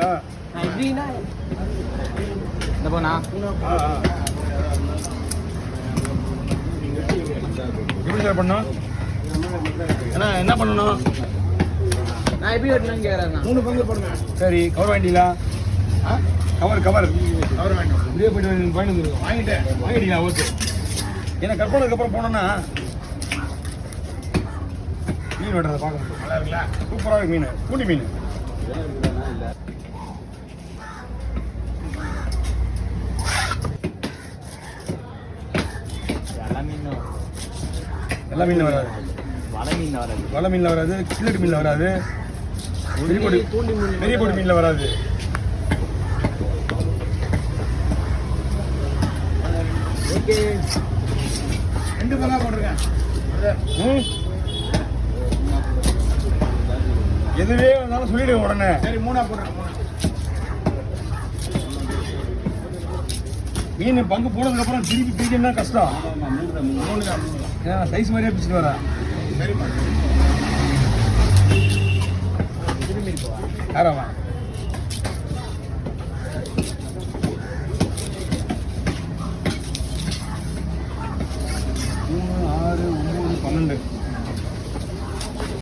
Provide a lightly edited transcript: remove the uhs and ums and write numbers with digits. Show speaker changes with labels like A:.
A: அது
B: எப்படின்னா இந்த போனா
A: எப்படி சார் பண்ணணும்? ஏன்னா என்ன பண்ணணும்?
B: நான் எப்படி வெட்டணும்னு கேட்குறேன்.
A: 3 பங்கு போடுங்க. சரி, கவர் வாங்கிட்டீங்களா? கவர் வேண்டாம். இப்படியே போயிட்டு வந்துருக்கோம். வாங்கிட்டீங்களா? ஓகே. ஏன்னா கட் பண்ணதுக்கப்புறம் போனோன்னா மீன் வெட்டுறதை பார்க்கணும். நல்லா இருக்குல்ல? சூப்பராக இருக்கு மீன். பூண்டி மீன். எல்லா மீன் வராது. வலை மீனில் வராது, கில்லட் மீனில் வராது, பெரிய போட்டு மீனில் வராது. ஓகே, 2 பங்கா போட்டிருக்கேன். எதுவே வந்தாலும் சொல்லிடுங்க உடனே. சரி, 3ஆ போடுறேன். மீன் பங்கு போனதுக்கப்புறம் திருப்பி பிரிக்கணும்னா கஷ்டம். 3 சைஸ் மாதிரியே பிடிச்சிட்டு வரேன். சரிம்மா, யாராமா